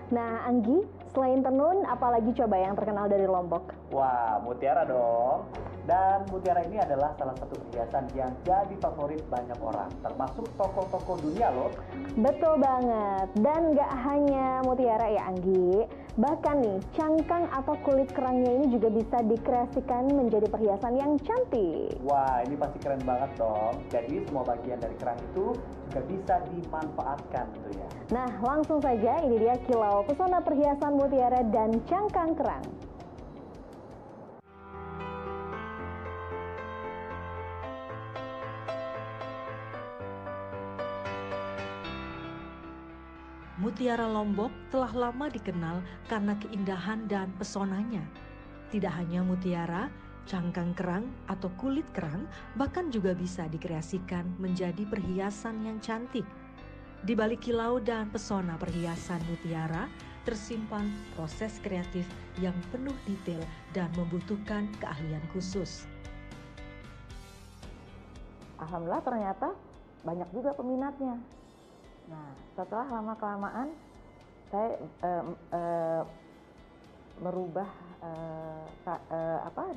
Nah, Anggi, selain tenun, apalagi coba yang terkenal dari Lombok? Wah, mutiara dong. Dan mutiara ini adalah salah satu perhiasan yang jadi favorit banyak orang, termasuk tokoh-tokoh dunia loh. Betul banget. Dan nggak hanya mutiara ya, Anggi. Bahkan nih, cangkang atau kulit kerangnya ini juga bisa dikreasikan menjadi perhiasan yang cantik. Wah, ini pasti keren banget dong. Jadi semua bagian dari kerang itu juga bisa dimanfaatkan tentunya. Nah, langsung saja ini dia kilau pesona perhiasan mutiara dan cangkang kerang. Mutiara Lombok telah lama dikenal karena keindahan dan pesonanya. Tidak hanya mutiara, cangkang kerang atau kulit kerang bahkan juga bisa dikreasikan menjadi perhiasan yang cantik. Di balik kilau dan pesona perhiasan mutiara, tersimpan proses kreatif yang penuh detail dan membutuhkan keahlian khusus. Alhamdulillah ternyata banyak juga peminatnya. Nah, setelah lama-kelamaan saya merubah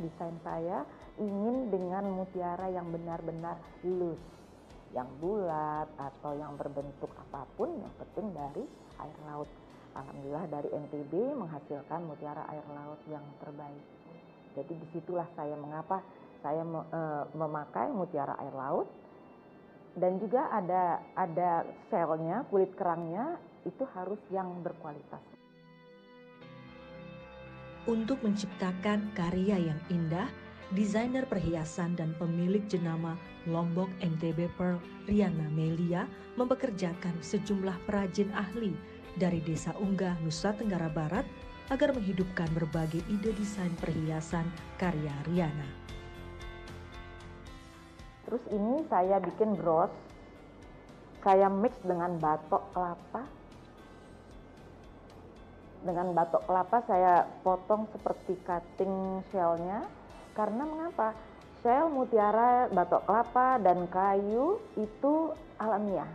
desain saya, ingin dengan mutiara yang benar-benar loose, yang bulat atau yang berbentuk apapun, yang penting dari air laut. Alhamdulillah dari NTB menghasilkan mutiara air laut yang terbaik. Jadi disitulah mengapa saya memakai mutiara air laut. Dan juga ada selnya, kulit kerangnya itu harus yang berkualitas. Untuk menciptakan karya yang indah, desainer perhiasan dan pemilik jenama Lombok NTB Pearl, Riana Melia, mempekerjakan sejumlah perajin ahli dari Desa Unggah, Nusa Tenggara Barat agar menghidupkan berbagai ide desain perhiasan karya Riana. Terus ini saya bikin bros, saya mix dengan batok kelapa. Dengan batok kelapa saya potong seperti cutting shellnya. Karena mengapa? Shell, mutiara, batok kelapa, dan kayu itu alamiah.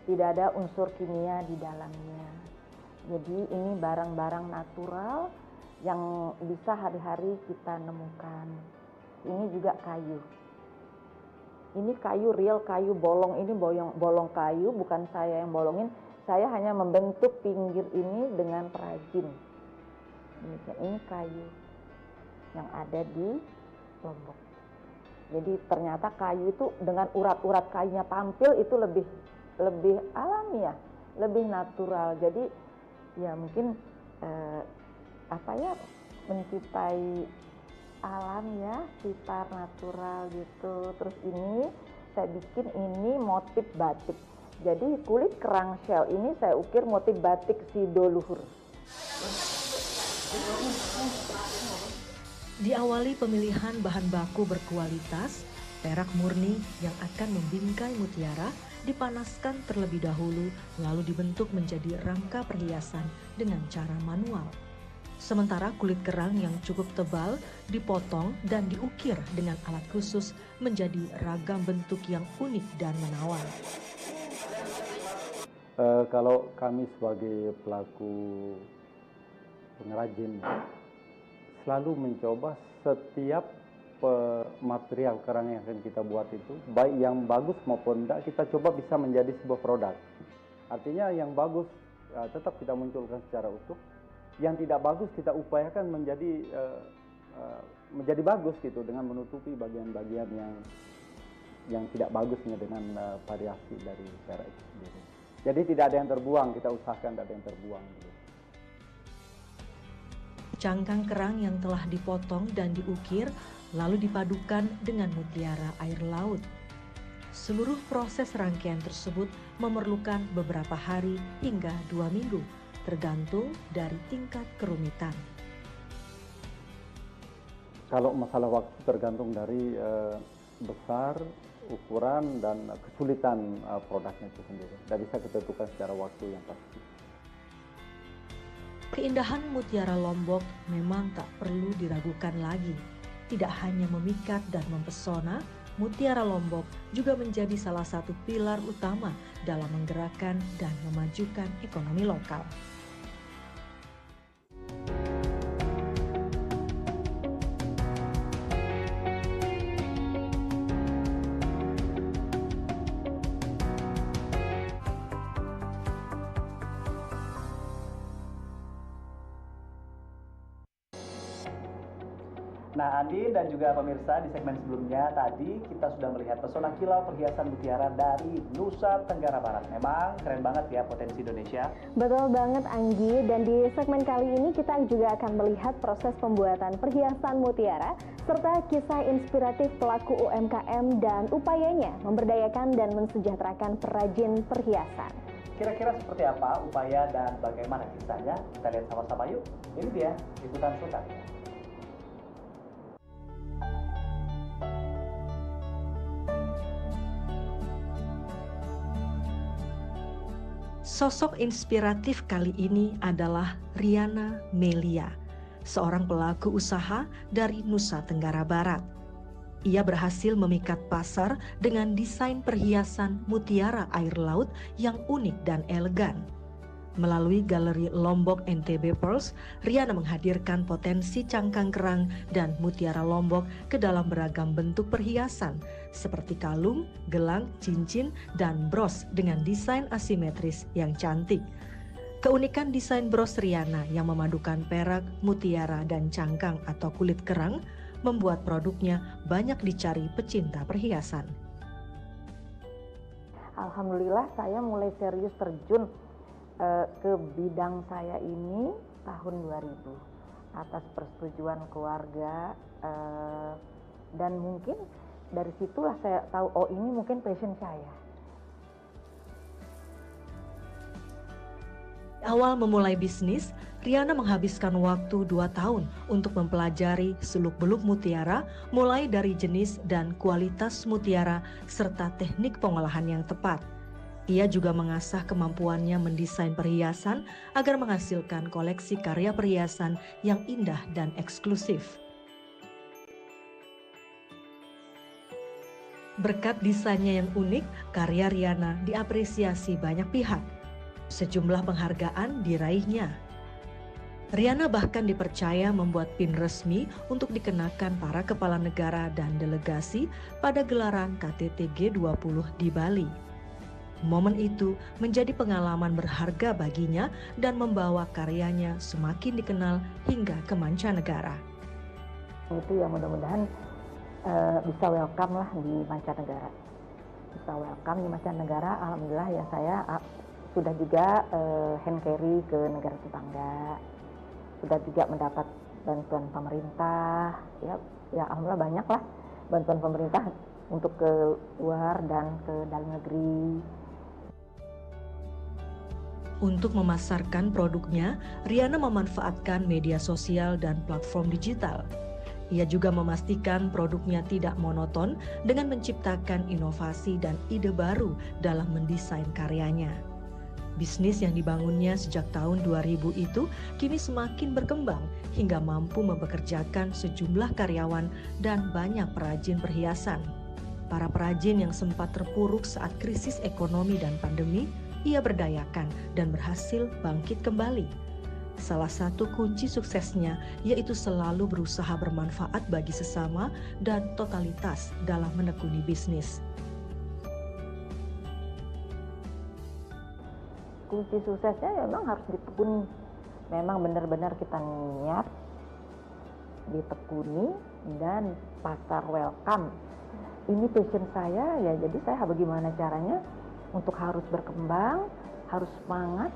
Tidak ada unsur kimia di dalamnya. Jadi ini barang-barang natural yang bisa hari-hari kita nemukan. Ini juga kayu. Ini kayu real, kayu bolong, ini bolong kayu, bukan saya yang bolongin. Saya hanya membentuk pinggir ini dengan perajin. Ini kayu yang ada di Lombok. Jadi ternyata kayu itu dengan urat-urat kayunya tampil itu lebih alamiah, lebih natural. Jadi ya mungkin mencintai alam ya, sekitar natural gitu. Terus ini saya bikin ini motif batik. Jadi kulit kerang shell ini saya ukir motif batik Sido Luhur. Diawali pemilihan bahan baku berkualitas, perak murni yang akan membingkai mutiara dipanaskan terlebih dahulu lalu dibentuk menjadi rangka perhiasan dengan cara manual. Sementara kulit kerang yang cukup tebal dipotong dan diukir dengan alat khusus menjadi ragam bentuk yang unik dan menawan. Kalau kami sebagai pelaku pengrajin selalu mencoba setiap material kerang yang akan kita buat itu, baik yang bagus maupun tidak, kita coba bisa menjadi sebuah produk. Artinya yang bagus tetap kita munculkan secara utuh. Yang tidak bagus kita upayakan menjadi bagus gitu dengan menutupi bagian-bagian yang tidak bagusnya dengan variasi dari perak itu sendiri. Jadi tidak ada yang terbuang, kita usahakan tidak ada yang terbuang. Gitu. Cangkang kerang yang telah dipotong dan diukir lalu dipadukan dengan mutiara air laut. Seluruh proses rangkaian tersebut memerlukan beberapa hari hingga 2 minggu. Tergantung dari tingkat kerumitan. Kalau masalah waktu tergantung dari besar, ukuran, dan kesulitan produknya itu sendiri. Tidak bisa kita tentukan secara waktu yang pasti. Keindahan mutiara Lombok memang tak perlu diragukan lagi. Tidak hanya memikat dan mempesona, mutiara Lombok juga menjadi salah satu pilar utama dalam menggerakkan dan memajukan ekonomi lokal. Nah, Andin dan juga pemirsa, di segmen sebelumnya tadi kita sudah melihat pesona kilau perhiasan mutiara dari Nusa Tenggara Barat. Memang keren banget ya potensi Indonesia. Betul banget Anggi, dan di segmen kali ini kita juga akan melihat proses pembuatan perhiasan mutiara serta kisah inspiratif pelaku UMKM dan upayanya memberdayakan dan mensejahterakan perajin perhiasan. Kira-kira seperti apa upaya dan bagaimana kisahnya? Kita lihat sama-sama yuk. Ini dia liputan selengkapnya. Sosok inspiratif kali ini adalah Riana Melia, seorang pelaku usaha dari Nusa Tenggara Barat. Ia berhasil memikat pasar dengan desain perhiasan mutiara air laut yang unik dan elegan. Melalui galeri Lombok NTB Pearls, Riana menghadirkan potensi cangkang kerang dan mutiara Lombok ke dalam beragam bentuk perhiasan seperti kalung, gelang, cincin, dan bros dengan desain asimetris yang cantik. Keunikan desain bros Riana yang memadukan perak, mutiara, dan cangkang atau kulit kerang membuat produknya banyak dicari pecinta perhiasan. Alhamdulillah saya mulai serius terjun ke bidang saya ini tahun 2000 atas persetujuan keluarga, dan mungkin dari situlah saya tahu, oh ini mungkin passion saya. Awal memulai bisnis, Riana menghabiskan waktu 2 tahun untuk mempelajari seluk-beluk mutiara, mulai dari jenis dan kualitas mutiara serta teknik pengolahan yang tepat. Ia juga mengasah kemampuannya mendesain perhiasan agar menghasilkan koleksi karya perhiasan yang indah dan eksklusif. Berkat desainnya yang unik, karya Riana diapresiasi banyak pihak. Sejumlah penghargaan diraihnya. Riana bahkan dipercaya membuat pin resmi untuk dikenakan para kepala negara dan delegasi pada gelaran KTT G20 di Bali. Momen itu menjadi pengalaman berharga baginya dan membawa karyanya semakin dikenal hingga ke mancanegara. Itu ya mudah-mudahan bisa welcome lah di mancanegara. Bisa welcome di mancanegara, alhamdulillah ya saya sudah juga hand carry ke negara tetangga. Sudah juga mendapat bantuan pemerintah, ya alhamdulillah banyak lah bantuan pemerintah untuk ke luar dan ke dalam negeri. Untuk memasarkan produknya, Riana memanfaatkan media sosial dan platform digital. Ia juga memastikan produknya tidak monoton dengan menciptakan inovasi dan ide baru dalam mendesain karyanya. Bisnis yang dibangunnya sejak tahun 2000 itu kini semakin berkembang hingga mampu mempekerjakan sejumlah karyawan dan banyak perajin perhiasan. Para perajin yang sempat terpuruk saat krisis ekonomi dan pandemi, ia berdayakan dan berhasil bangkit kembali. Salah satu kunci suksesnya yaitu selalu berusaha bermanfaat bagi sesama dan totalitas dalam menekuni bisnis. Kunci suksesnya memang harus ditekuni. Memang benar-benar kita niat, ditekuni, dan pasar welcome. Ini passion saya ya, jadi saya bagaimana caranya untuk harus berkembang, harus semangat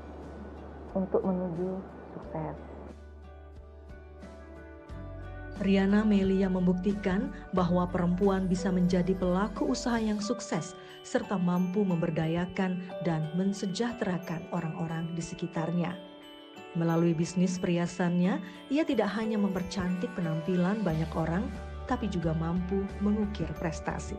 untuk menuju sukses. Riana Melia membuktikan bahwa perempuan bisa menjadi pelaku usaha yang sukses serta mampu memberdayakan dan mensejahterakan orang-orang di sekitarnya. Melalui bisnis perhiasannya, ia tidak hanya mempercantik penampilan banyak orang, tapi juga mampu mengukir prestasi.